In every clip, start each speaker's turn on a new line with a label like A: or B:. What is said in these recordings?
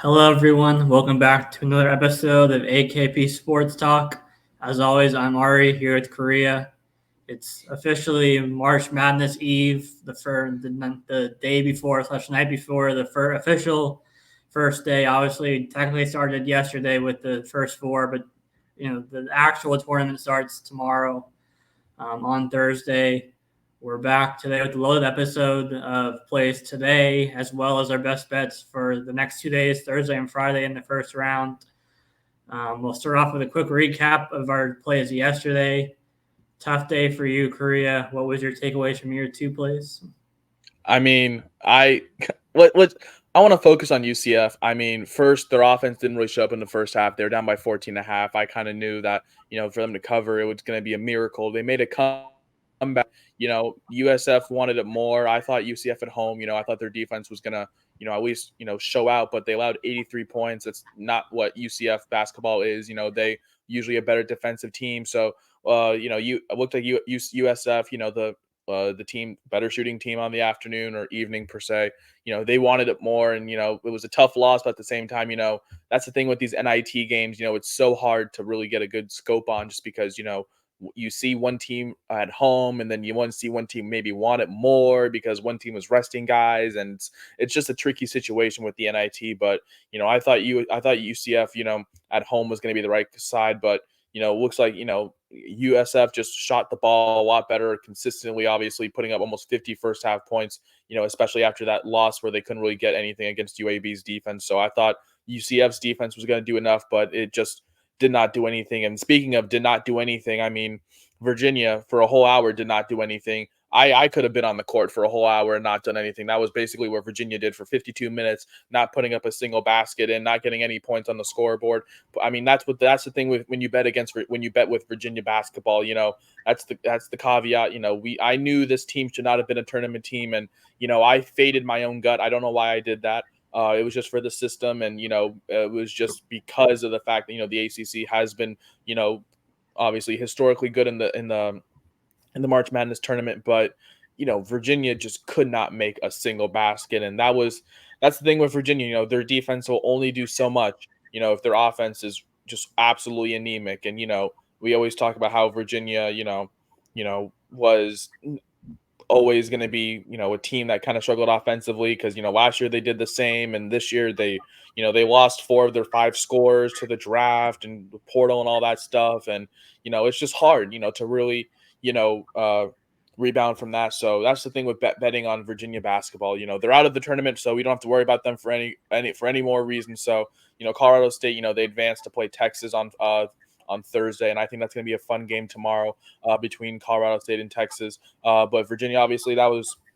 A: Hello, everyone. Welcome back to another episode of AKP Sports Talk. As always, I'm Ari here with Korea. It's officially March Madness Eve, the day before / night before the official first day. Obviously, technically started yesterday with the first four, but the actual tournament starts tomorrow on Thursday. We're back today with a loaded episode of plays today, as well as our best bets for the next 2 days, Thursday and Friday in the first round. We'll start off with a quick recap of our plays yesterday. Tough day for you, Korea. What was your takeaways from your two plays?
B: I mean, I what I want to focus on UCF. I mean, first their offense didn't really show up in the first half. They were down by 14 and a half. I kind of knew that, for them to cover, it was going to be a miracle. They made a comeback. USF wanted it more. I thought UCF at home, I thought their defense was going to, at least, show out, but they allowed 83 points. That's not what UCF basketball is. They usually a better defensive team. So, you it looked like USF, the team better shooting team on the afternoon or evening per se. They wanted it more, and it was a tough loss, but at the same time, that's the thing with these NIT games. It's so hard to really get a good scope on, just because you see one team at home, and then you want to see one team maybe want it more because one team was resting guys, and it's just a tricky situation with the NIT. But I thought UCF at home was going to be the right side, but it looks like USF just shot the ball a lot better consistently, obviously putting up almost 50 first half points, especially after that loss where they couldn't really get anything against UAB's defense. So I thought UCF's defense was going to do enough, but it just did not do anything. And speaking of did not do anything, I mean, Virginia for a whole hour did not do anything. I could have been on the court for a whole hour and not done anything. That was basically what Virginia did for 52 minutes, not putting up a single basket and not getting any points on the scoreboard. But I mean, that's the thing with when you bet with Virginia basketball. That's the caveat. I knew this team should not have been a tournament team, and I faded my own gut. I don't know why I did that. It was just for the system, and it was just because of the fact that the ACC has been obviously historically good in the March Madness tournament, but Virginia just could not make a single basket, and that's the thing with Virginia. Their defense will only do so much. If their offense is just absolutely anemic, and we always talk about how Virginia, was always going to be, a team that kind of struggled offensively because, last year they did the same. And this year they lost 4 of their 5 scorers to the draft and the portal and all that stuff. And, it's just hard, to really, rebound from that. So that's the thing with betting on Virginia basketball. They're out of the tournament, so we don't have to worry about them for any more reasons. So, Colorado State, they advanced to play Texas on Thursday, and I think that's going to be a fun game tomorrow between Colorado State and Texas. But Virginia, obviously,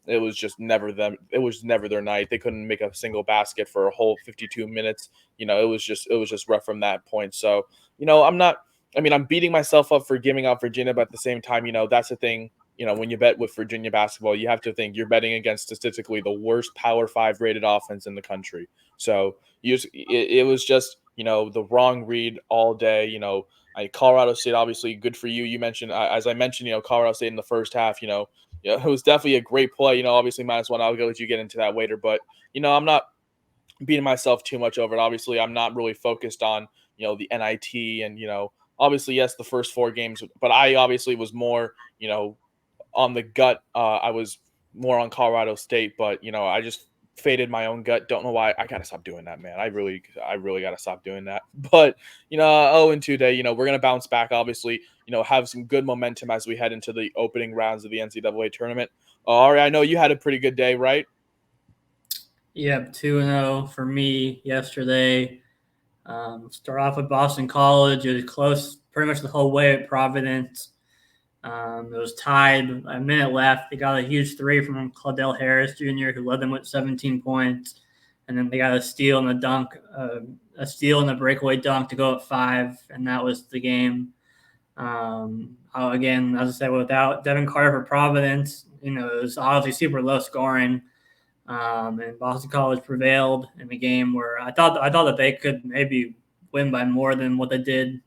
B: it was just never them. It was never their night. They couldn't make a single basket for a whole 52 minutes. It was just rough from that point. So, I'm not. I mean, I'm beating myself up for giving out Virginia, but at the same time, that's the thing. When you bet with Virginia basketball, you have to think you're betting against statistically the worst Power 5 rated offense in the country. So it was just the wrong read all day. Colorado State, obviously good for you. You mentioned, as I mentioned, Colorado State in the first half, it was definitely a great play. Obviously -1. I'll let you get into that later, but I'm not beating myself too much over it. Obviously, I'm not really focused on the NIT and obviously yes, the first 4 games, but I obviously was more on the gut. I was more on Colorado State, but I just faded my own gut. Don't know why. I gotta stop doing that, man. I really gotta stop doing that. But 0-2 day. We're gonna bounce back. Obviously, have some good momentum as we head into the opening rounds of the NCAA tournament. All right, I know you had a pretty good day, right?
A: Yep, 2-0 for me yesterday. Start off with Boston College. It was close pretty much the whole way at Providence. It was tied, a minute left. They got a huge 3 from Claudell Harris Jr., who led them with 17 points. And then they got a steal and a dunk, a steal and a breakaway dunk to go at 5, and that was the game. Again, as I said, without Devin Carter for Providence, it was obviously super low scoring. And Boston College prevailed in the game where I thought that they could maybe win by more than what they did,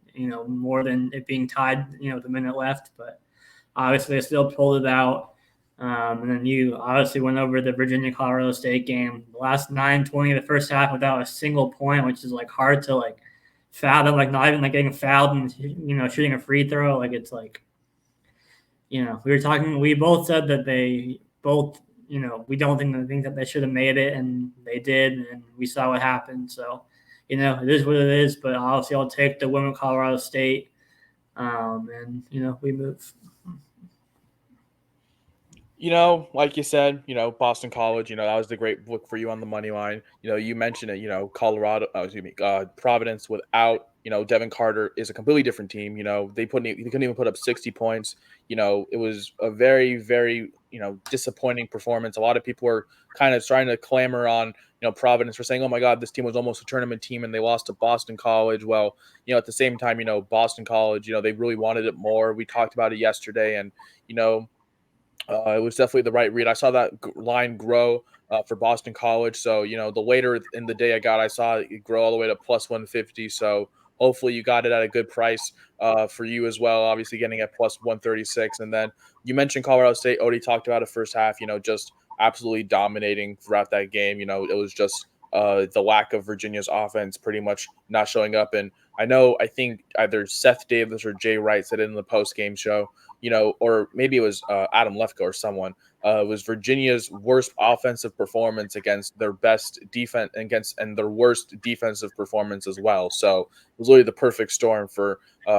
A: more than it being tied, with a minute left. But obviously they still pulled it out. And then you obviously went over the Virginia Colorado State game. The last 9:20 of the first half without a single point, which is like hard to like fathom. Like not even like getting fouled and shooting a free throw. Like it's like we were talking. We both said that they both we don't think that they should have made it, and they did, and we saw what happened. So it is what it is. But obviously, I'll take the win with Colorado State, and we move.
B: Like you said, Boston College, that was the great book for you on the money line. You mentioned it, Colorado, Providence without, Devin Carter is a completely different team. They couldn't even put up 60 points. It was a very, very, disappointing performance. A lot of people were kind of trying to clamor on, Providence for saying, oh my God, this team was almost a tournament team and they lost to Boston College. Well, at the same time, Boston College, they really wanted it more. We talked about it yesterday and, it was definitely the right read. I saw that line grow for Boston College. So, the later in the day I saw it grow all the way to plus 150. So, hopefully you got it at a good price for you as well. Obviously, getting at plus 136. And then you mentioned Colorado State. Odie talked about it first half, just absolutely dominating throughout that game. It was just the lack of Virginia's offense pretty much not showing up. And I think either Seth Davis or Jay Wright said it in the post game show, or maybe it was Adam Lefko or someone, was Virginia's worst offensive performance against their best defense and their worst defensive performance as well. So it was literally the perfect storm for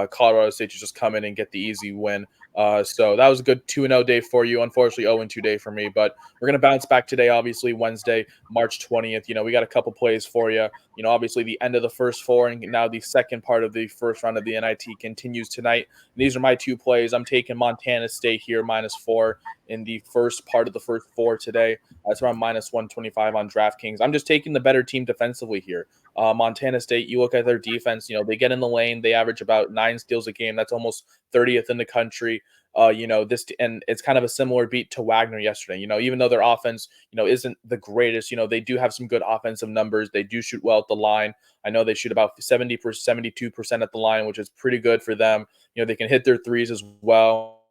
B: Colorado State to just come in and get the easy win. So that was a good 2-0 day for you. Unfortunately, 0-2 day for me, but we're going to bounce back today, obviously, Wednesday, March 20th. We got a couple plays for you. Obviously, the end of the first four and now the second part of the first round of the NIT continues tonight. These are my two plays. I'm taking Montana State here, -4 in the first part of the first four today. That's around -125 on DraftKings. I'm just taking the better team defensively here. Montana State, you look at their defense, they get in the lane. They average about 9 steals a game. That's almost 30th in the country. And it's kind of a similar beat to Wagner yesterday. Even though their offense, isn't the greatest, they do have some good offensive numbers. They do shoot well at the line. I know they shoot about 72% at the line, which is pretty good for them. They can hit their threes as well.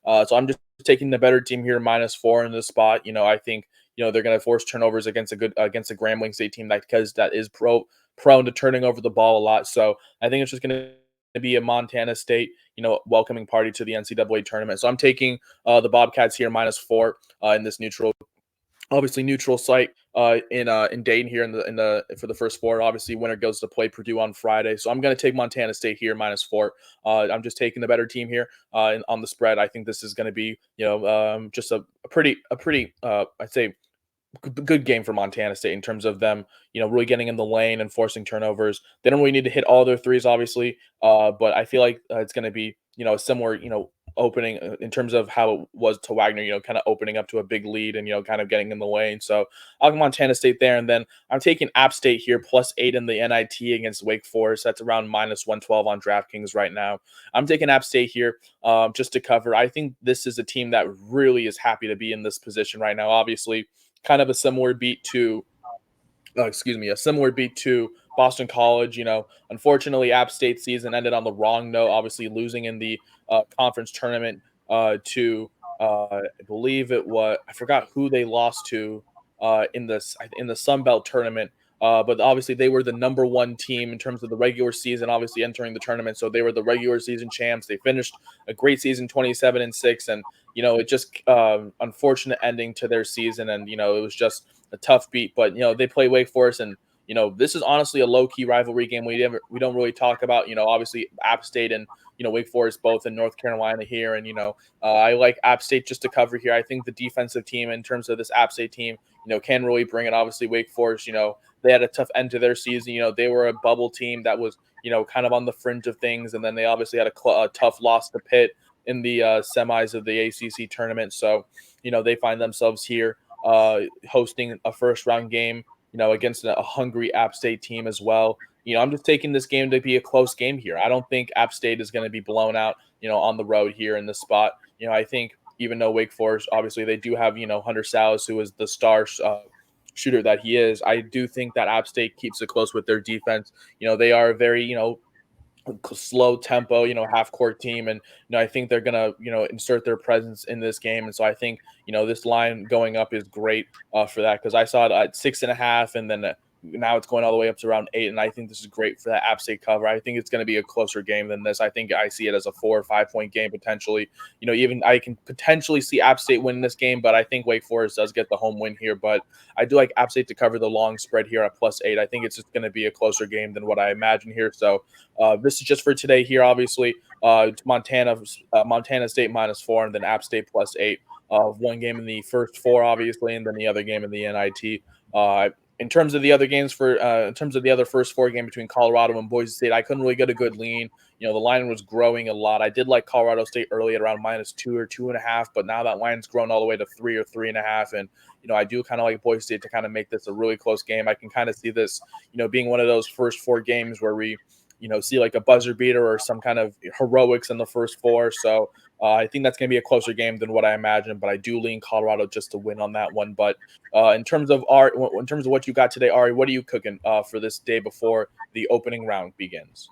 B: So I'm just taking the better team here, -4 in this spot. I think, they're going to force turnovers against a Grambling State team because that is prone to turning over the ball a lot. So I think it's just going to be a Montana State, welcoming party to the NCAA tournament. So I'm taking the Bobcats here -4 in this neutral site in Dayton here in the for the first four. Obviously, winner goes to play Purdue on Friday, so I'm going to take Montana State here -4. I'm just taking the better team here on the spread. I think this is going to be just a pretty I'd say good game for Montana State in terms of them, really getting in the lane and forcing turnovers. They don't really need to hit all their threes, obviously, but I feel like it's going to be, a similar, opening in terms of how it was to Wagner, kind of opening up to a big lead and, kind of getting in the lane. So I'll go Montana State there. And then I'm taking App State here, +8 in the NIT against Wake Forest. That's around -112 on DraftKings right now. I'm taking App State here just to cover. I think this is a team that really is happy to be in this position right now. Obviously, kind of a similar beat to Boston College. Unfortunately, App State season ended on the wrong note, obviously losing in the conference tournament to I believe I forgot who they lost to in the Sun Belt tournament. But obviously they were the number one team in terms of the regular season, obviously entering the tournament. So they were the regular season champs. They finished a great season, 27-6, and it just unfortunate ending to their season, and it was just a tough beat. But they play Wake Forest, and this is honestly a low key rivalry game. We don't really talk about obviously App State and Wake Forest both in North Carolina here, and I like App State just to cover here. I think the defensive team in terms of this App State team can really bring it. Obviously Wake Forest, they had a tough end to their season. They were a bubble team that was kind of on the fringe of things, and then they obviously had a tough loss to Pitt in the semis of the ACC tournament. So they find themselves here hosting a first round game against a hungry App State team as well. I'm just taking this game to be a close game here. I don't think App State is going to be blown out, on the road here in this spot. I think even though Wake Forest, obviously they do have, Hunter Sallis, who is the star shooter that he is, I do think that App State keeps it close with their defense. They are very, slow tempo, half court team. And, I think they're going to, insert their presence in this game. And so I think, this line going up is great for that, because I saw it at 6.5, and then now it's going all the way up to around 8. And I think this is great for that App State cover. I think it's going to be a closer game than this. I think I see it as a 4 or 5 point game potentially. Even I can potentially see App State winning this game, but I think Wake Forest does get the home win here. But I do like App State to cover the long spread here at +8. I think it's just going to be a closer game than what I imagine here. So this is just for today here, obviously. Montana State -4, and then App State +8. One game in the first 4, obviously, and then the other game in the NIT. In terms of the other games in terms of the other first 4 game between Colorado and Boise State, I couldn't really get a good lean. The line was growing a lot. I did like Colorado State early at around -2 or 2.5, but now that line's grown all the way to 3 or 3.5. And, I do kind of like Boise State to kind of make this a really close game. I can kind of see this, being one of those first 4 games where we, see like a buzzer beater or some kind of heroics in the first 4. So I think that's going to be a closer game than what I imagined, but I do lean Colorado just to win on that one. But in terms of what you got today, Ari, what are you cooking for this day before the opening round begins?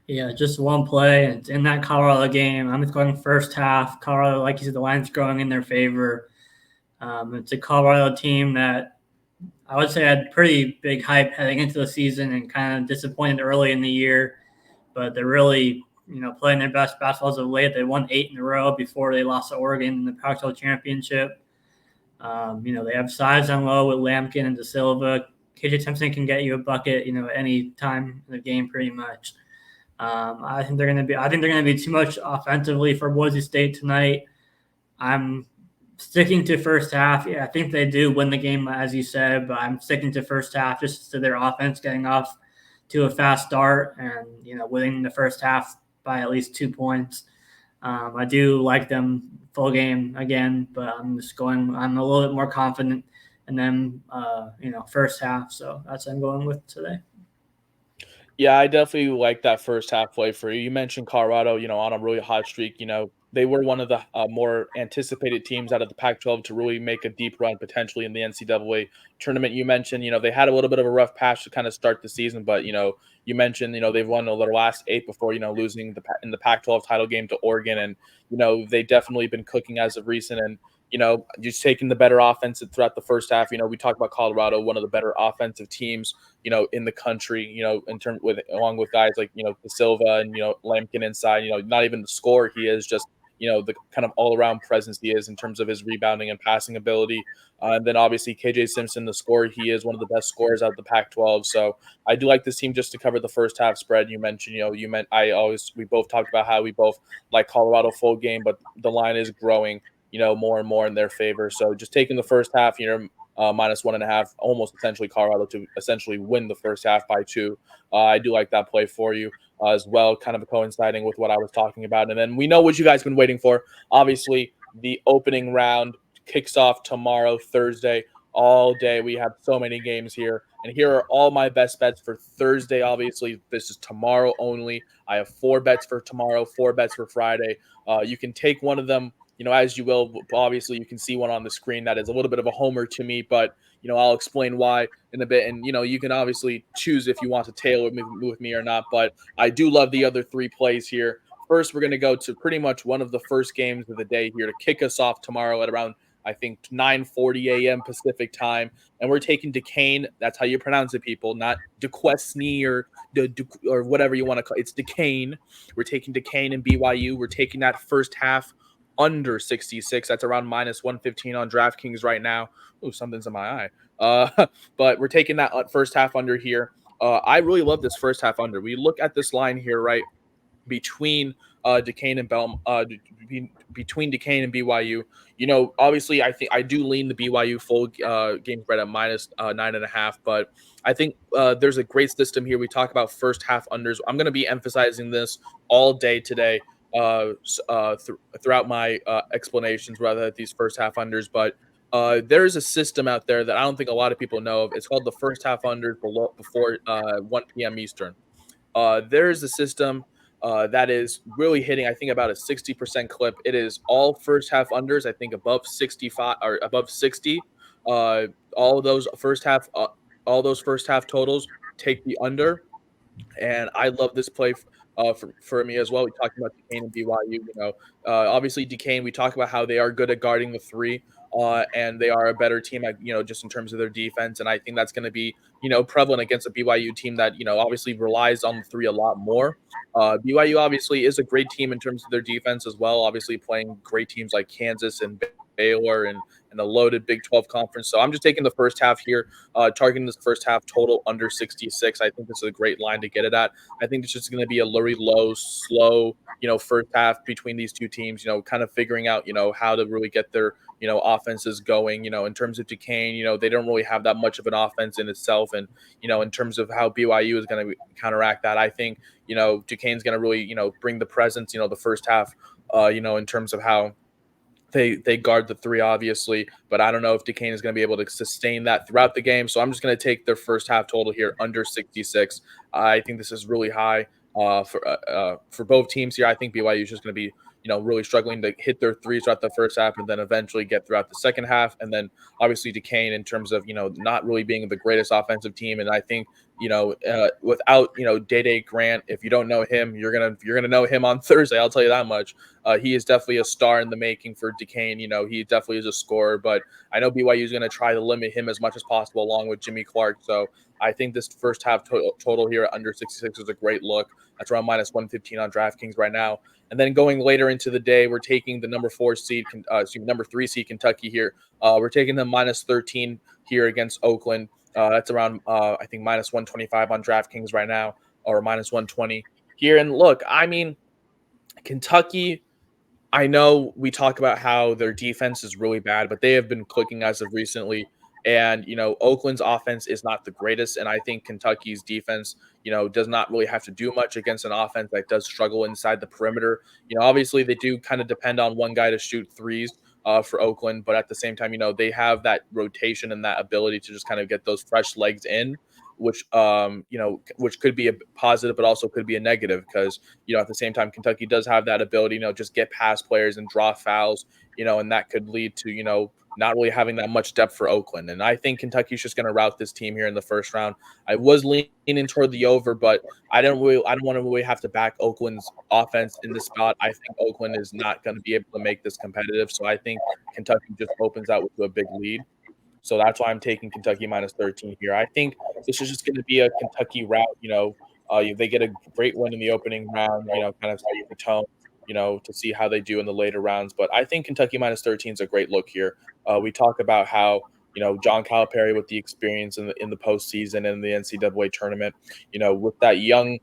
A: Yeah, just one play. It's in that Colorado game. I'm just going first half. Colorado, like you said, the line's growing in their favor. It's a Colorado team that I would say had pretty big hype heading into the season and kind of disappointed early in the year, but they're really, playing their best basketball as of late. They won 8 in a row before they lost to Oregon in the Pac-12 championship. They have size on low with Lampkin and De Silva. KJ Simpson can get you a bucket, any time in the game pretty much. I think they're going to be too much offensively for Boise State tonight. I'm sticking to first half. Yeah, I think they do win the game, as you said, but I'm sticking to first half just to their offense getting off to a fast start and, winning the first half by at least 2 points. I do like them full game again, but I'm a little bit more confident in them, first half. So that's what I'm going with today.
B: Yeah, I definitely like that first half play for you. You mentioned Colorado, on a really hot streak. They were one of the more anticipated teams out of the Pac-12 to really make a deep run potentially in the NCAA tournament. You mentioned, they had a little bit of a rough patch to kind of start the season, but you mentioned, they've won their last 8 before, losing in the Pac-12 title game to Oregon, and they definitely been cooking as of recent. And just taking the better offense throughout the first half. We talked about Colorado, one of the better offensive teams, in the country, along with guys like, De Silva and, Lampkin inside, not even the scorer he is, just, the kind of all-around presence he is in terms of his rebounding and passing ability. And then obviously KJ Simpson, the scorer, he is one of the best scorers out of the Pac-12. So I do like this team just to cover the first half spread. You mentioned, we both talked about how we both like Colorado full game, but the line is growing, more and more in their favor. So just taking the first half, -1.5, almost essentially Colorado to essentially win the first half by 2. I do like that play for you as well, kind of coinciding with what I was talking about. And then we know what you guys have been waiting for. Obviously, the opening round kicks off tomorrow, Thursday, all day. We have so many games here. And here are all my best bets for Thursday. Obviously, this is tomorrow only. I have 4 bets for tomorrow, 4 bets for Friday. You can take one of them, as you will. Obviously, you can see one on the screen that is a little bit of a homer to me, but, I'll explain why in a bit. And, you can obviously choose if you want to tailor with me or not, but I do love the other 3 plays here. First, we're going to go to pretty much one of the first games of the day here to kick us off tomorrow at around, I think, 9:40 a.m. Pacific time. And we're taking Duquesne. That's how you pronounce it, people, not Duquesne or whatever you want to call it. It's Duquesne. We're taking Duquesne and BYU. We're taking that first half under 66. That's around -115 on DraftKings right now. Oh, something's in my eye. But we're taking that first half under here. I really love this first half under. We look at this line here, right, between Duquesne and between Duquesne and BYU. Obviously, I think I do lean the BYU full game spread at -9.5, but I think there's a great system here. We talk about first half unders. I'm going to be emphasizing this all day today throughout my explanations, rather than these first half unders. But there is a system out there that I don't think a lot of people know of. It's called the first half unders before 1 p.m. Eastern. There is a system that is really hitting, I think, about a 60% clip. It is all first half unders, I think, above 65 or above 60. All those first half totals take the under. And I love this play for me as well. We talked about Duquesne and BYU. Obviously Duquesne. We talk about how they are good at guarding the three, and they are a better team at just in terms of their defense. And I think that's going to be prevalent against a BYU team that obviously relies on the three a lot more. BYU obviously is a great team in terms of their defense as well. Obviously playing great teams like Kansas and Baylor and a loaded Big 12 conference. So I'm just taking the first half here, targeting this first half total under 66. I think this is a great line to get it at. I think it's just going to be a very low, slow, first half between these two teams, kind of figuring out, how to really get their, offenses going. In terms of Duquesne, they don't really have that much of an offense in itself. And, in terms of how BYU is going to counteract that, I think, Duquesne's going to really, bring the presence, the first half, in terms of how they guard the three, obviously, but I don't know if Duquesne is going to be able to sustain that throughout the game. So I'm just going to take their first half total here under 66. I think this is really high for both teams here. I think BYU is just going to be really struggling to hit their threes throughout the first half and then eventually get throughout the second half. And then obviously Duquesne in terms of not really being the greatest offensive team. And I think without Day Grant, if you don't know him, you're gonna know him on Thursday. I'll tell you that much. He is definitely a star in the making for Duquesne. He definitely is a scorer, but I know BYU is going to try to limit him as much as possible, along with Jimmy Clark. So I think this first half total here at under 66 is a great look. That's around minus 115 on DraftKings right now. And then going later into the day, we're taking the number 3 seed Kentucky here. We're taking them minus 13 here against Oakland. That's around I think minus 125 on DraftKings right now, or minus 120 here. And look, I mean, Kentucky, I know we talk about how their defense is really bad, but they have been clicking as of recently. And, Oakland's offense is not the greatest. And I think Kentucky's defense, does not really have to do much against an offense that does struggle inside the perimeter. Obviously they do kind of depend on one guy to shoot threes for Oakland, but at the same time, they have that rotation and that ability to just kind of get those fresh legs in, which could be a positive, but also could be a negative because, at the same time, Kentucky does have that ability, just get past players and draw fouls, and that could lead to, not really having that much depth for Oakland. And I think Kentucky's just going to rout this team here in the first round. I was leaning toward the over, but I don't want to really have to back Oakland's offense in this spot. I think Oakland is not going to be able to make this competitive. So I think Kentucky just opens out with a big lead. So that's why I'm taking Kentucky minus 13 here. I think this is just going to be a Kentucky route. They get a great win in the opening round, kind of set the tone, to see how they do in the later rounds. But I think Kentucky minus 13 is a great look here. We talk about how, John Calipari with the experience in the postseason and the NCAA tournament, with that young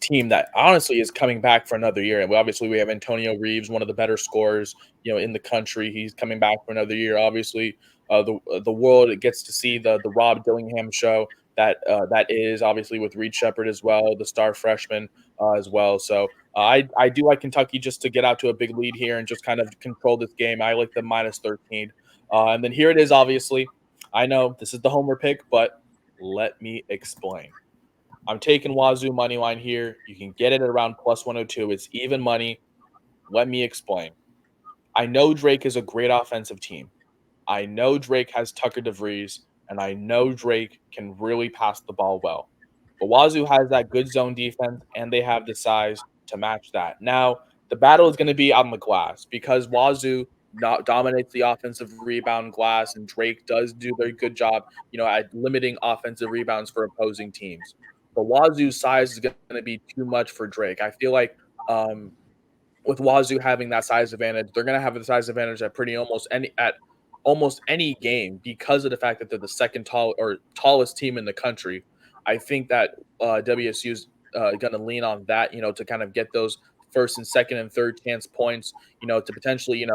B: team that honestly is coming back for another year. And obviously we have Antonio Reeves, one of the better scorers, in the country. He's coming back for another year. Obviously, the world gets to see the Rob Dillingham show that is obviously with Reed Shepherd as well, the star freshman as well. So I do like Kentucky just to get out to a big lead here and just kind of control this game. I like the minus 13. And then here it is, obviously. I know this is the homer pick, but let me explain. I'm taking Wazoo money line here. You can get it at around plus 102. It's even money. Let me explain. I know Drake is a great offensive team. I know Drake has Tucker DeVries, and I know Drake can really pass the ball well. But Wazoo has that good zone defense, and they have the size to match that. Now, the battle is going to be on the glass because Wazoo not dominates the offensive rebound glass, and Drake does do their good job, at limiting offensive rebounds for opposing teams. But Wazoo's size is going to be too much for Drake. I feel like with Wazoo having that size advantage, they're going to have the size advantage at almost any game because of the fact that they're the second tallest team in the country. I think that WSU is going to lean on that, to kind of get those first and second and third chance points, to potentially,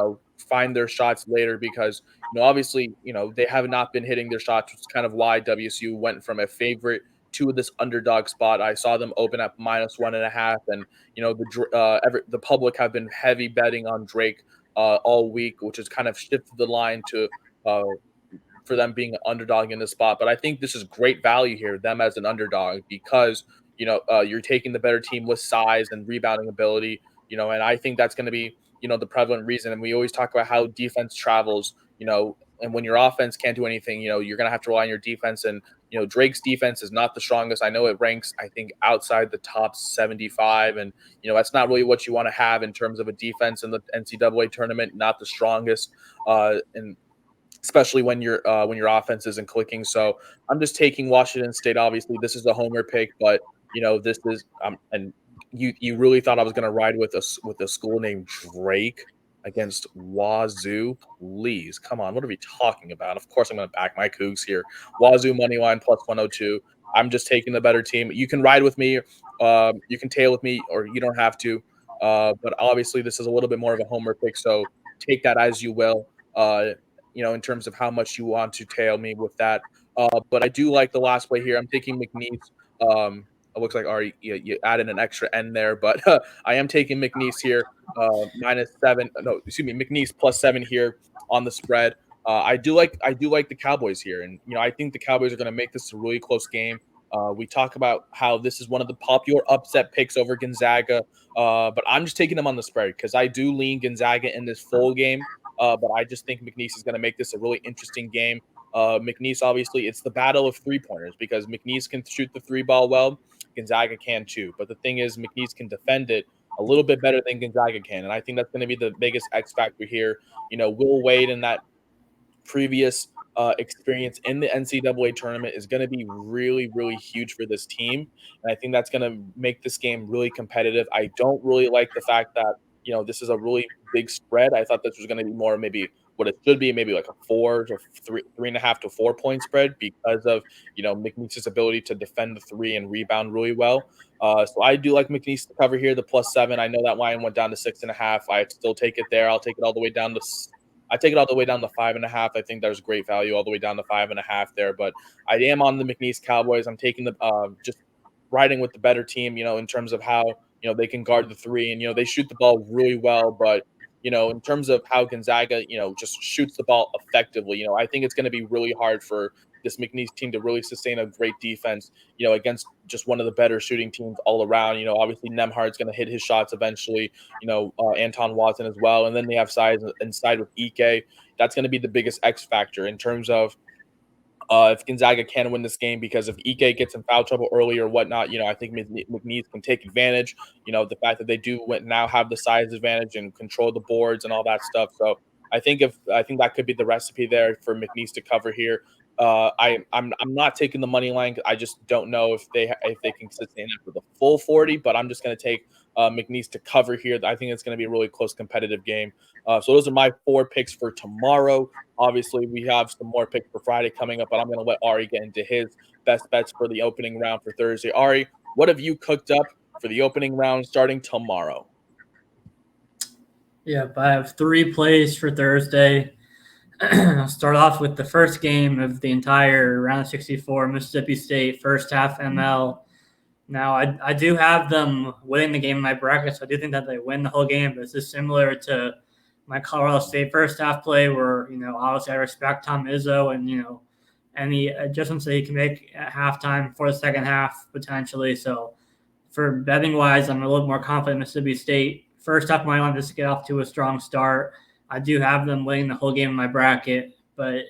B: find their shots later because, obviously, they have not been hitting their shots, which is kind of why WSU went from a favorite to this underdog spot. I saw them open up minus 1.5, and the public have been heavy betting on Drake all week, which has kind of shifted the line to for them being an underdog in this spot. But I think this is great value here, them as an underdog, because you're taking the better team with size and rebounding ability. And I think that's going to be the prevalent reason. And we always talk about how defense travels. and when your offense can't do anything, you're going to have to rely on your defense. And, Drake's defense is not the strongest. I know it ranks, I think, outside the top 75. And, that's not really what you want to have in terms of a defense in the NCAA tournament, not the strongest. And especially when your offense isn't clicking. So I'm just taking Washington State. Obviously, this is a homer pick, but this is and you really thought I was going to ride with a school named Drake against Wazoo? Please, come on, what are we talking about? Of course, I'm going to back my Cougs here. Wazoo money line plus 102. I'm just taking the better team. You can ride with me, you can tail with me, or you don't have to. But obviously, this is a little bit more of a homer pick, so take that as you will. In terms of how much you want to tail me with that. But I do like the last play here. I'm taking McNeese. It looks like Ari, you added an extra N there, but I am taking McNeese here, -7. No, excuse me, McNeese +7 here on the spread. I do like the Cowboys here, and I think the Cowboys are going to make this a really close game. We talk about how this is one of the popular upset picks over Gonzaga, but I'm just taking them on the spread because I do lean Gonzaga in this full game. But I just think McNeese is going to make this a really interesting game. McNeese, obviously, it's the battle of three-pointers because McNeese can shoot the three ball well. Gonzaga can too. But the thing is, McNeese can defend it a little bit better than Gonzaga can. And I think that's going to be the biggest X factor here. Will Wade in that previous experience in the NCAA tournament is going to be really, really huge for this team. And I think that's going to make this game really competitive. I don't really like the fact that, this is a really big spread. I thought this was going to be more maybe what it should be, maybe like a 3.5 to 4 point spread because of, McNeese's ability to defend the three and rebound really well. So I do like McNeese to cover here, the +7. I know that line went down to 6.5. I still take it there. I'll take it all the way down to 5.5. I think there's great value all the way down to 5.5 there. But I am on the McNeese Cowboys. I'm taking the just riding with the better team, in terms of how they can guard the three and they shoot the ball really well. But in terms of how Gonzaga just shoots the ball effectively, I think it's going to be really hard for this McNeese team to really sustain a great defense, against just one of the better shooting teams all around. Obviously Nemhard's going to hit his shots eventually, Anton Watson as well. And then they have size inside with Ike. That's going to be the biggest X factor in terms of if Gonzaga can win this game, because if Ike gets in foul trouble early or whatnot, I think McNeese can take advantage. The fact that they do now have the size advantage and control the boards and all that stuff. So I think that could be the recipe there for McNeese to cover here. I'm not taking the money line. I just don't know if they can sustain it for the full 40. But I'm just going to take McNeese to cover here. I think it's going to be a really close competitive game. So those are my 4 picks for tomorrow. Obviously, we have some more picks for Friday coming up, but I'm going to let Ari get into his best bets for the opening round for Thursday. Ari, what have you cooked up for the opening round starting tomorrow?
A: Yep, I have 3 plays for Thursday. I'll start off with the first game of the entire round of 64, Mississippi State, first half ML. Now, I do have them winning the game in my bracket, so I do think that they win the whole game. But this is similar to my Colorado State first half play where, obviously I respect Tom Izzo and, any adjustments that he can make at halftime for the second half potentially. So for betting-wise, I'm a little more confident in Mississippi State. First half, I want just to get off to a strong start. I do have them winning the whole game in my bracket, but,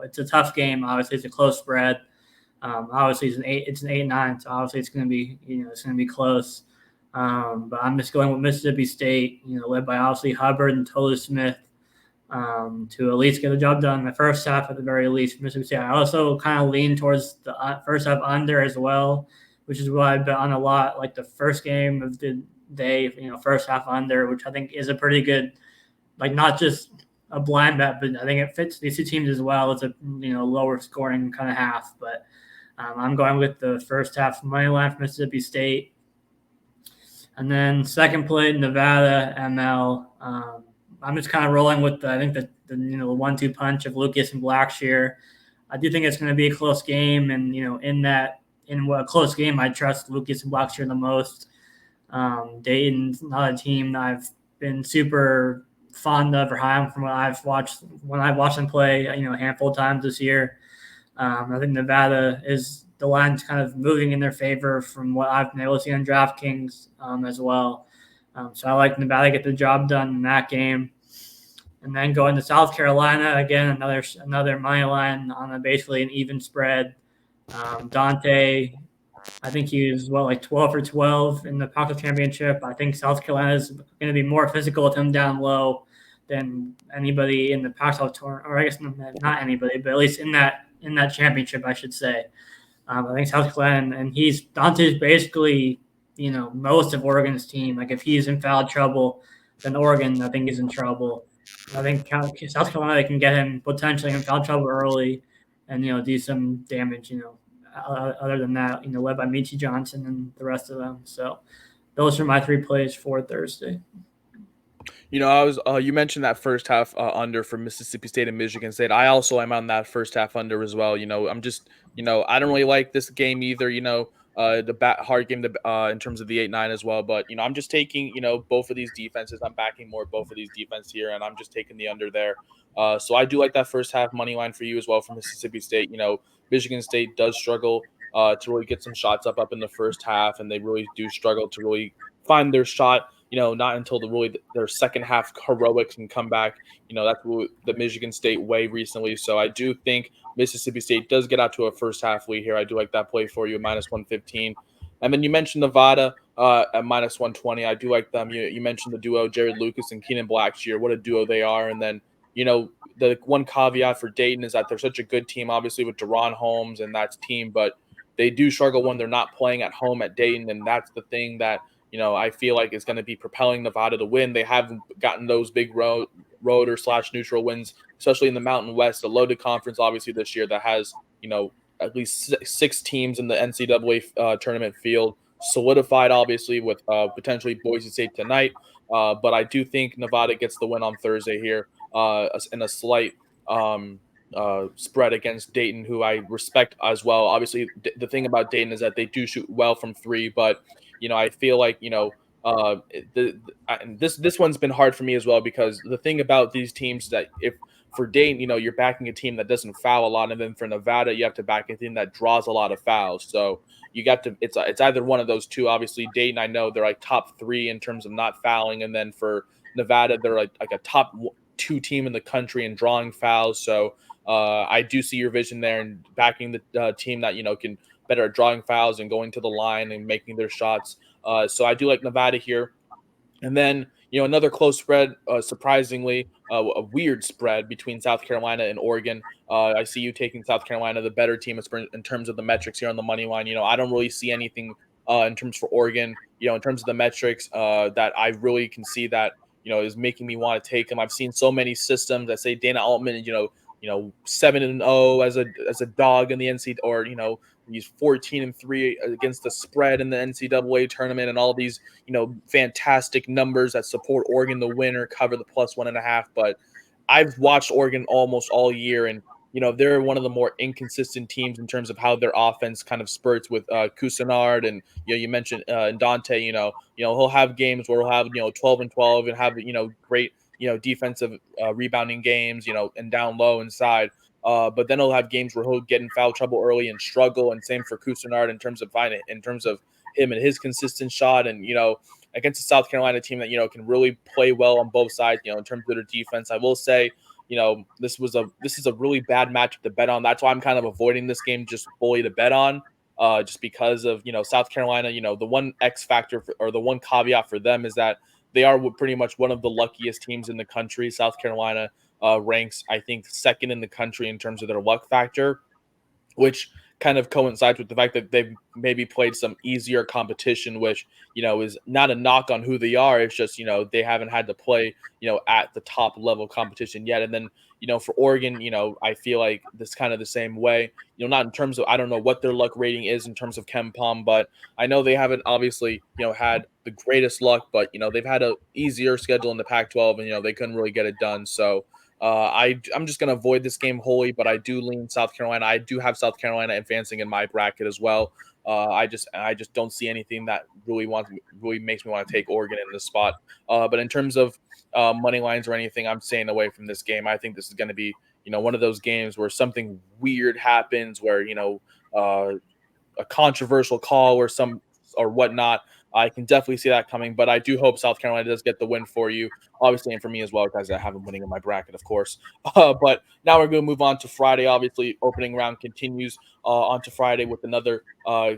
A: it's a tough game. Obviously, it's a close spread. Obviously, it's an 8-9, so obviously it's going to be, it's going to be close. But I'm just going with Mississippi State, led by obviously Hubbard and Tolu Smith, to at least get the job done in the first half at the very least. Mississippi State. I also kind of lean towards the first half under as well, which is why I bet on a lot. Like the first game of the day, first half under, which I think is a pretty good, like not just a blind bet, but I think it fits these 2 teams as well. It's a lower scoring kind of half, but I'm going with the first half money line for Mississippi State. And then second play, Nevada ML. I'm just kind of rolling with I think the 1-2 punch of Lucas and Blackshear. I do think it's going to be a close game, and in a close game, I trust Lucas and Blackshear the most. Dayton's not a team that I've been super fond of or high on from what I've watched when I've watched them play, a handful of times this year. I think Nevada is the line's kind of moving in their favor from what I've been able to see on DraftKings as well. So I like Nevada to get the job done in that game. And then going to South Carolina, again, another money line on basically an even spread. Dante, I think he was, 12 for 12 in the Pac-12 championship. I think South Carolina is going to be more physical with him down low than anybody in the Pac-12 tournament, or I guess not anybody, but at least in that championship, I should say. I think South Carolina, and Dante's basically, most of Oregon's team. Like if he's in foul trouble, then Oregon, I think, is in trouble. I think South Carolina, they can get him potentially in foul trouble early, and do some damage. Other than that, led by Michi Johnson and the rest of them. So those are my 3 plays for Thursday.
B: You mentioned that first half under for Mississippi State and Michigan State. I also am on that first half under as well. I'm just, I don't really like this game either. The hard game in terms of the 8-9 as well. But I'm just taking, both of these defenses. I'm backing more both of these defenses here, and I'm just taking the under there. So I do like that first half money line for you as well for Mississippi State. Michigan State does struggle to really get some shots up in the first half, and they really do struggle to really find their shot. Not until their second half heroics and comeback. That's the Michigan State way recently. So I do think Mississippi State does get out to a first half lead here. I do like that play for you at -115. And then you mentioned Nevada at -120. I do like them. You mentioned the duo Jared Lucas and Keenan Blackshear. What a duo they are. And then the one caveat for Dayton is that they're such a good team, obviously with Deron Holmes and that team, but they do struggle when they're not playing at home at Dayton, and that's the thing that I feel like is going to be propelling Nevada to win. They haven't gotten those big road or / neutral wins, especially in the Mountain West, a loaded conference, obviously this year that has, at least 6 teams in the NCAA tournament field solidified, obviously with potentially Boise State tonight. But I do think Nevada gets the win on Thursday here in a slight spread against Dayton, who I respect as well. Obviously, the thing about Dayton is that they do shoot well from 3, but I feel like this one's been hard for me as well, because the thing about these teams is that if for Dayton, you're backing a team that doesn't foul a lot, and then for Nevada, you have to back a team that draws a lot of fouls. So you got to it's either one of those two. Obviously, Dayton, I know they're like top 3 in terms of not fouling, and then for Nevada, they're like a top 2 team in the country in drawing fouls. So I do see your vision there and backing the team that can better at drawing fouls and going to the line and making their shots. So I do like Nevada here. And then, another close spread, surprisingly, a weird spread between South Carolina and Oregon. I see you taking South Carolina, the better team in terms of the metrics here on the money line. I don't really see anything in terms for Oregon, in terms of the metrics that I really can see that, is making me want to take them. I've seen so many systems that say Dana Altman, 7-0 as a dog in the NCAA, or he's 14-3 against the spread in the NCAA tournament, and all these fantastic numbers that support Oregon to win or cover the +1.5. But I've watched Oregon almost all year, and they're one of the more inconsistent teams in terms of how their offense kind of spurts with Cousinard, and you mentioned Dante. He'll have games where he'll have 12-12 and have great defensive rebounding games, and down low inside. But then he'll have games where he'll get in foul trouble early and struggle. And same for Cousinard in terms of him and his consistent shot. And, against a South Carolina team that, can really play well on both sides, in terms of their defense. I will say, this is a really bad matchup to bet on. That's why I'm kind of avoiding this game just fully to bet on. Just because of, South Carolina, the one X factor or the one caveat for them is that they are pretty much one of the luckiest teams in the country. South Carolina ranks, I think, 2nd in the country in terms of their luck factor, which kind of coincides with the fact that they've maybe played some easier competition, which, is not a knock on who they are. It's just, they haven't had to play, at the top level competition yet. And then, for Oregon, I feel like this kind of the same way, not in terms of, I don't know what their luck rating is in terms of KenPom, but I know they haven't obviously, had the greatest luck, but, they've had a easier schedule in the Pac-12 and, they couldn't really get it done. So, I'm just going to avoid this game wholly, but I do lean South Carolina. I do have South Carolina advancing in my bracket as well. I just don't see anything that really makes me want to take Oregon in this spot. But in terms of money lines or anything, I'm staying away from this game. I think this is going to be, one of those games where something weird happens, where a controversial call or whatnot. I can definitely see that coming, but I do hope South Carolina does get the win for you. obviously, and for me as well, guys, I have them winning in my bracket, of course. But now we're going to move on to Friday. Obviously, opening round continues on to Friday with another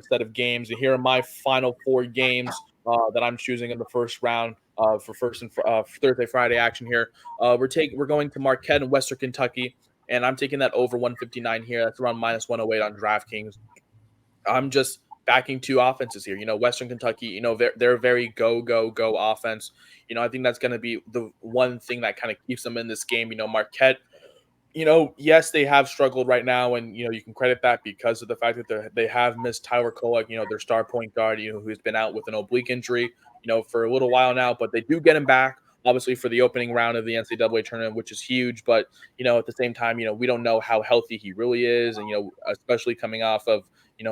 B: set of games. And here are my final 4 games that I'm choosing in the first round for Thursday, Friday action here. We're going to Marquette and Western Kentucky, and I'm taking that over 159 here. That's around minus 108 on DraftKings. I'm just backing 2 offenses here. Western Kentucky, they're a very go offense. I think that's going to be the one thing that kind of keeps them in this game. Marquette, yes, they have struggled right now, and you can credit that because of the fact that they have missed Tyler Kolek, their star point guard, who's been out with an oblique injury, for a little while now. But they do get him back, obviously, for the opening round of the NCAA tournament, which is huge. But at the same time, we don't know how healthy he really is, and especially coming off of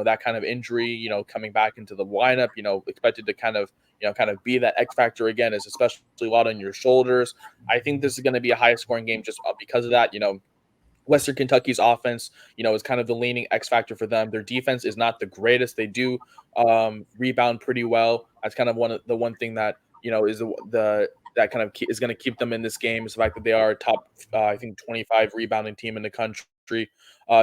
B: that kind of injury, coming back into the lineup, expected to kind of be that X factor again, is especially a lot on your shoulders. I think this is going to be a high scoring game just because of that. Western Kentucky's offense, is kind of the leaning X factor for them. Their defense is not the greatest. They do rebound pretty well. That's kind of one thing that is the that kind of is going to keep them in this game, is the fact that they are a top, I think, 25 rebounding team in the country.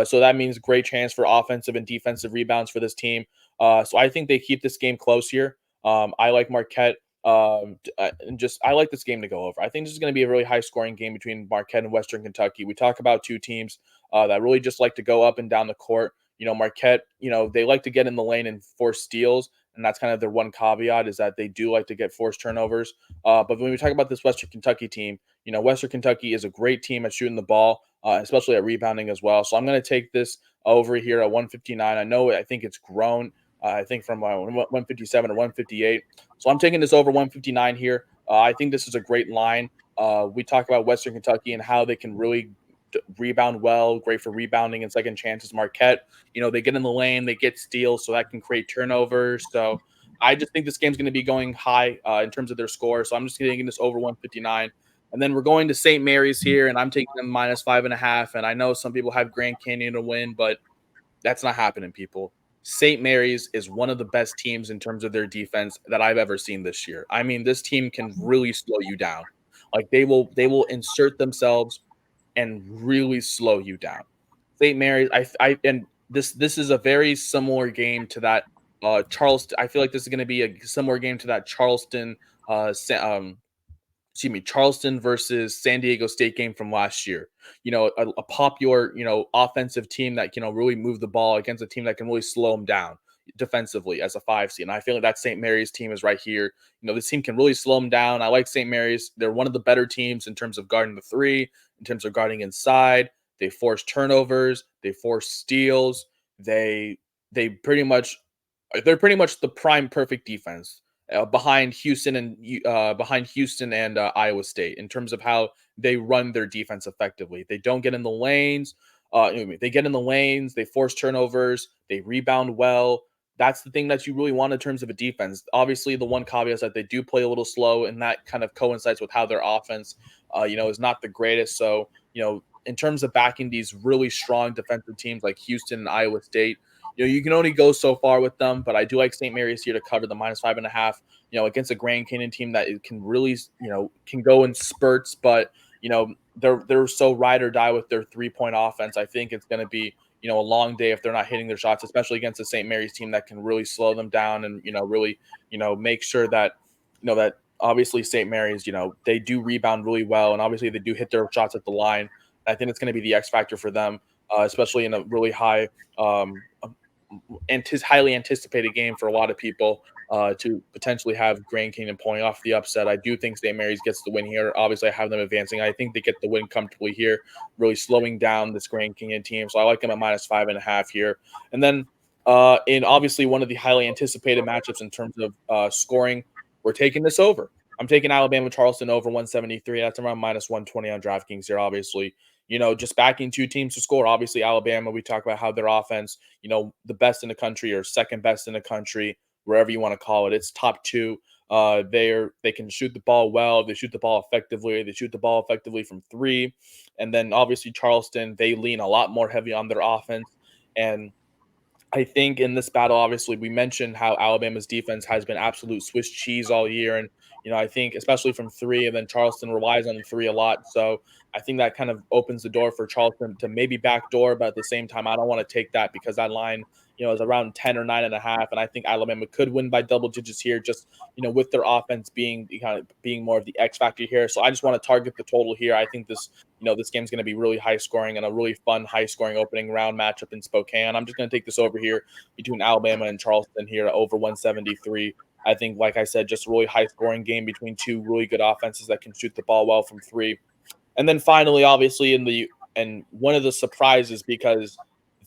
B: So that means great chance for offensive and defensive rebounds for this team. So I think they keep this game close here. I like Marquette. I like this game to go over. I think this is going to be a really high scoring game between Marquette and Western Kentucky. We talk about 2 teams that really just like to go up and down the court. Marquette, they like to get in the lane and force steals, and that's kind of their one caveat, is that they do like to get forced turnovers. But when we talk about this Western Kentucky team, Western Kentucky is a great team at shooting the ball, especially at rebounding as well. So I'm going to take this over here at 159. I think it's grown. I think from 157 to 158. So I'm taking this over 159 here. I think this is a great line. We talk about Western Kentucky and how they can really rebound well, great for rebounding and second chances. Marquette, they get in the lane, they get steals, so that can create turnovers. So I just think this game's going to be going high in terms of their score. So I'm just taking this over 159. And then we're going to St. Mary's here, and I'm taking them minus 5.5. And I know some people have Grand Canyon to win, but that's not happening, people. St. Mary's is one of the best teams in terms of their defense that I've ever seen this year. I mean, this team can really slow you down. Like they will insert themselves and really slow you down. St. Mary's, and this is a very similar game to that Charleston. I feel like this is going to be a similar game to that Charleston versus San Diego State game from last year. A popular, offensive team that can really move the ball against a team that can really slow them down defensively as a 5 seed. And I feel like that St. Mary's team is right here. This team can really slow them down. I like St. Mary's. They're one of the better teams in terms of guarding the 3, in terms of guarding inside. They force turnovers. They force steals. They pretty much they're pretty much the prime perfect defense behind Houston and Iowa State in terms of how they run their defense effectively. They don't get in the lanes. They get in the lanes. They force turnovers. They rebound well. That's the thing that you really want in terms of a defense. Obviously, the one caveat is that they do play a little slow, and that kind of coincides with how their offense, is not the greatest. So, in terms of backing these really strong defensive teams like Houston and Iowa State, you can only go so far with them, but I do like St. Mary's here to cover the minus 5.5, against a Grand Canyon team that can really, can go in spurts, but, they're so ride or die with their 3-point offense. I think it's going to be, a long day if they're not hitting their shots, especially against a St. Mary's team that can really slow them down and, really, make sure that, that obviously St. Mary's, they do rebound really well. And obviously they do hit their shots at the line. I think it's going to be the X factor for them, especially in a really highly anticipated game for a lot of people to potentially have Grand Canyon pulling off the upset. I do think St. Mary's gets the win here. Obviously, I have them advancing. I think they get the win comfortably here, really slowing down this Grand Canyon team. So I like them at minus 5.5 here. And then in obviously one of the highly anticipated matchups in terms of scoring, we're taking this over. I'm taking Alabama Charleston over 173. That's around minus 120 on DraftKings here, obviously. Just backing 2 teams to score. Obviously, Alabama, we talk about how their offense, the best in the country or second best in the country, wherever you want to call it. It's top 2. They can shoot the ball well. They shoot the ball effectively. They shoot the ball effectively from 3. And then obviously Charleston, they lean a lot more heavy on their offense. And I think in this battle, obviously, we mentioned how Alabama's defense has been absolute Swiss cheese all year. And, I think especially from three, and then Charleston relies on the three a lot. So I think that kind of opens the door for Charleston to maybe backdoor, but at the same time, I don't want to take that because that line, is around 10 or 9.5. And I think Alabama could win by double digits here, just, with their offense being being more of the X factor here. So I just want to target the total here. I think this game's going to be really high scoring and a really fun, high scoring opening round matchup in Spokane. I'm just going to take this over here between Alabama and Charleston here at over 173. I think, like I said, just a really high scoring game between two really good offenses that can shoot the ball well from three. And then finally, obviously, and one of the surprises, because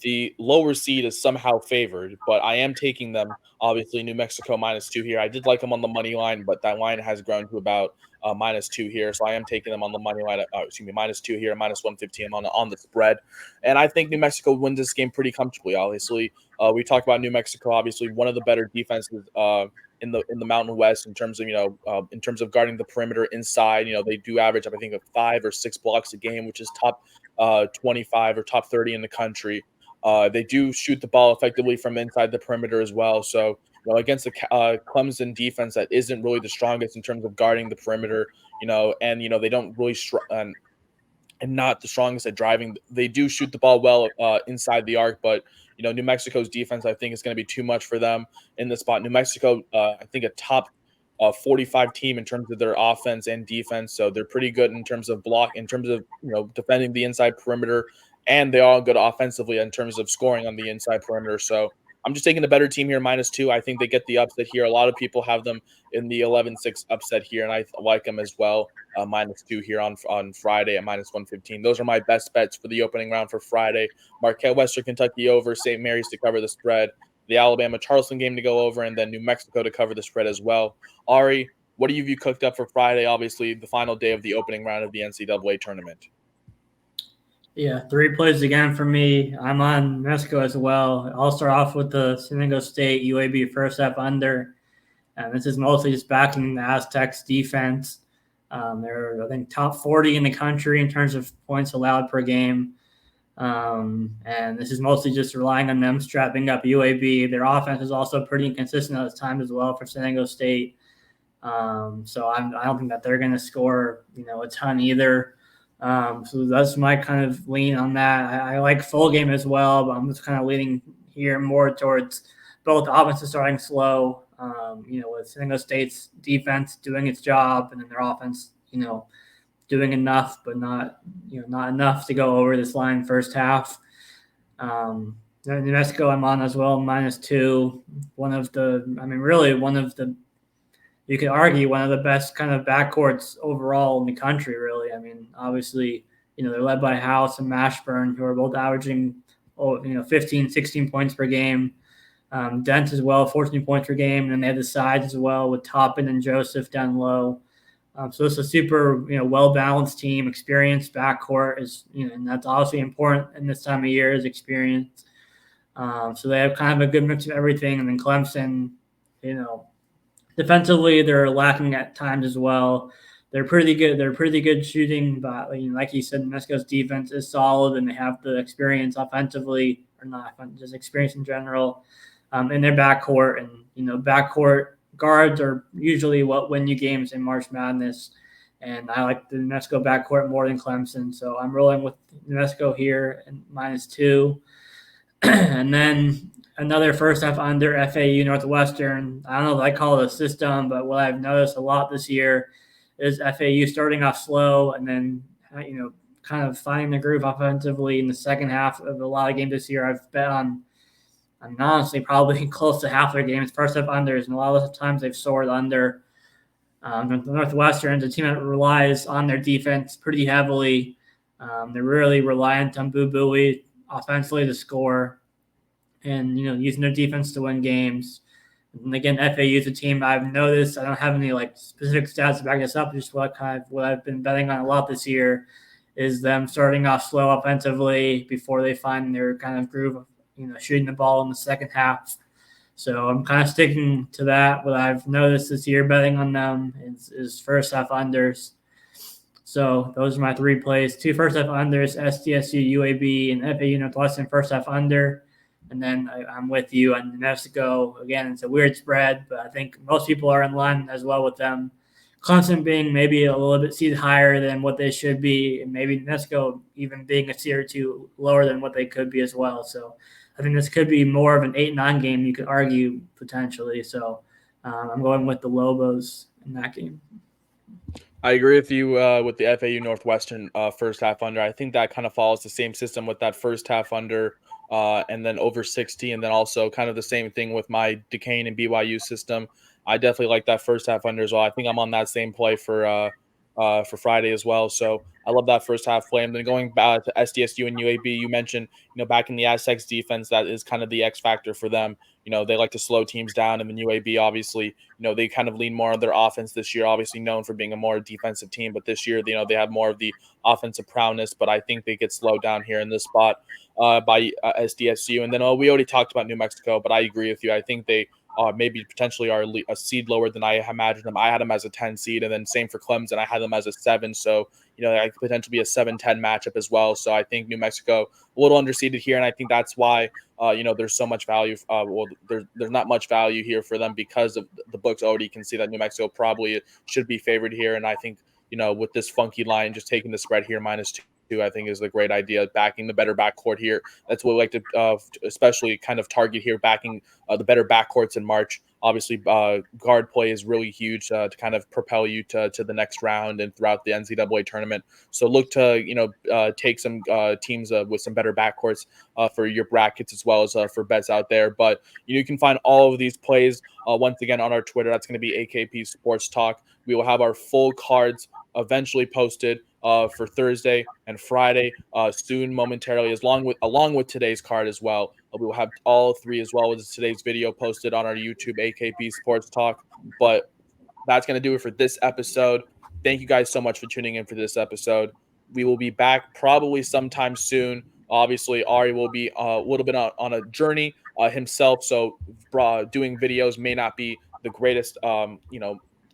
B: the lower seed is somehow favored, but I am taking them. Obviously, New Mexico -2 here. I did like them on the money line, but that line has grown to about -2 here. So I am taking them on the money line. -2 here, -115 on the spread. And I think New Mexico wins this game pretty comfortably. Obviously, we talked about New Mexico. Obviously, one of the better defenses in the Mountain West in terms of guarding the perimeter inside. They do average up, I think, 5 or 6 blocks a game, which is top 25 or top 30 in the country. They do shoot the ball effectively from inside the perimeter as well. So, against the Clemson defense that isn't really the strongest in terms of guarding the perimeter, and they don't really and not the strongest at driving. They do shoot the ball well inside the arc, but New Mexico's defense, I think, is going to be too much for them in the spot. New Mexico, I think, a top 45 team in terms of their offense and defense, so they're pretty good in terms of defending the inside perimeter, and they are good offensively in terms of scoring on the inside perimeter. So I'm just taking the better team here, -2. I think they get the upset here. A lot of people have them in the 11-6 upset here, and I like them as well. -2 here on Friday at -115. Those are my best bets for the opening round for Friday. Marquette, Western Kentucky over, St. Mary's to cover the spread, the Alabama-Charleston game to go over, and then New Mexico to cover the spread as well. Ari, what do you cooked up for Friday? Obviously, the final day of the opening round of the NCAA tournament.
A: Yeah, 3 plays again for me. I'm on New Mexico as well. I'll start off with the San Diego State UAB first half under. And this is mostly just backing the Aztecs defense. They're, I think, top 40 in the country in terms of points allowed per game. And this is mostly just relying on them strapping up UAB. Their offense is also pretty inconsistent at this time as well for San Diego State. So I don't think that they're going to score, a ton either. So that's my kind of lean on that. I like full game as well, but I'm just kind of leaning here more towards both offenses starting slow, with San Diego State's defense doing its job, and then their offense, doing enough, but not enough to go over this line first half. New Mexico I'm on as well, -2. You could argue one of the best kind of backcourts overall in the country, really. I mean, obviously, they're led by House and Mashburn, who are both averaging, 15, 16 points per game. Dent as well, 14 points per game. And then they have the sides as well with Toppin and Joseph down low. So it's a super, well-balanced team. Experienced backcourt is, and that's obviously important in this time of year is experience. So they have kind of a good mix of everything. And then Clemson, defensively, they're lacking at times as well. They're pretty good. They're pretty good shooting, but like you said, New Mexico's defense is solid, and they have the experience offensively, or not, just experience in general, in their backcourt. And backcourt guards are usually what win you games in March Madness. And I like the New Mexico backcourt more than Clemson, so I'm rolling with New Mexico here and -2. And then another first half under FAU Northwestern. I don't know if I call it a system, but what I've noticed a lot this year is FAU starting off slow and then, kind of finding the groove offensively in the second half of a lot of games this year. I've bet on, honestly, probably close to half their games, first half unders, and a lot of the times they've soared under. Northwestern is a team that relies on their defense pretty heavily. They're really reliant on Boo Buie offensively to score, and using their defense to win games. And again, FAU is a team I've noticed. I don't have any specific stats to back this up. Just what I've been betting on a lot this year is them starting off slow offensively before they find their kind of groove of shooting the ball in the second half. So I'm kind of sticking to that. What I've noticed this year betting on them is first half unders. So those are my 3 plays: 2 first half unders, SDSU, UAB, and FAU Northwestern first half under. And then I'm with you on New Mexico. Again, it's a weird spread, but I think most people are in line as well with them. Clemson being maybe a little bit seed higher than what they should be, and maybe New Mexico even being a seed or two lower than what they could be as well. So I think this could be more of an 8-9 game, you could argue, potentially. So I'm going with the Lobos in that game.
B: I agree with you with the FAU Northwestern first half under. I think that kind of follows the same system with that first half under and then over 60, and then also kind of the same thing with my Duquesne and BYU system. I definitely like that first half under as well. I think I'm on that same play for Friday as well. So I love that first half play. And then going back to SDSU and UAB, you mentioned, back in the Aztecs defense, that is kind of the X factor for them. They like to slow teams down, and then UAB, obviously, they kind of lean more on their offense this year, obviously known for being a more defensive team. But this year, they have more of the offensive prowess. But I think they get slowed down here in this spot by SDSU. And then we already talked about New Mexico, but I agree with you. I think they maybe potentially are a seed lower than I imagined them. I had them as a 10 seed, and then same for Clemson. I had them as a 7. So, that could potentially be a 7-10 matchup as well. So I think New Mexico a little underseeded here, and I think that's why there's so much value. There's not much value here for them because of the books already can see that New Mexico probably should be favored here. And I think, with this funky line, just taking the spread here -2, I think is a great idea. Backing the better backcourt here. That's what we like to especially kind of target here, backing the better backcourts in March. Obviously, guard play is really huge to kind of propel you to the next round and throughout the NCAA tournament. So look to take some teams with some better backcourts for your brackets as well as for bets out there. But you can find all of these plays once again on our Twitter. That's going to be AKP Sports Talk. We will have our full cards eventually posted for Thursday and Friday soon, momentarily, along with today's card as well. We will have all 3 as well as today's video posted on our YouTube AKP Sports Talk. But that's going to do it for this episode. Thank you guys so much for tuning in for this episode. We will be back probably sometime soon. Obviously, Ari will be a little bit on a journey himself, so doing videos may not be the greatest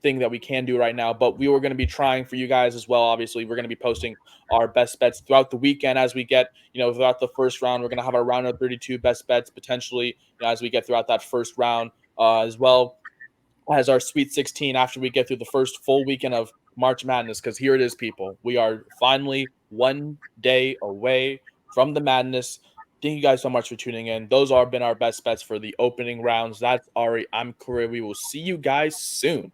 B: thing that we can do right now, but we were going to be trying for you guys as well. Obviously, we're going to be posting our best bets throughout the weekend as we get, throughout the first round. We're going to have our round of 32 best bets potentially, as we get throughout that first round as well as our Sweet 16 after we get through the first full weekend of March Madness. Because here it is, people. We are finally one day away from the madness. Thank you guys so much for tuning in. Those have been our best bets for the opening rounds. That's Ari. I'm Corey. We will see you guys soon.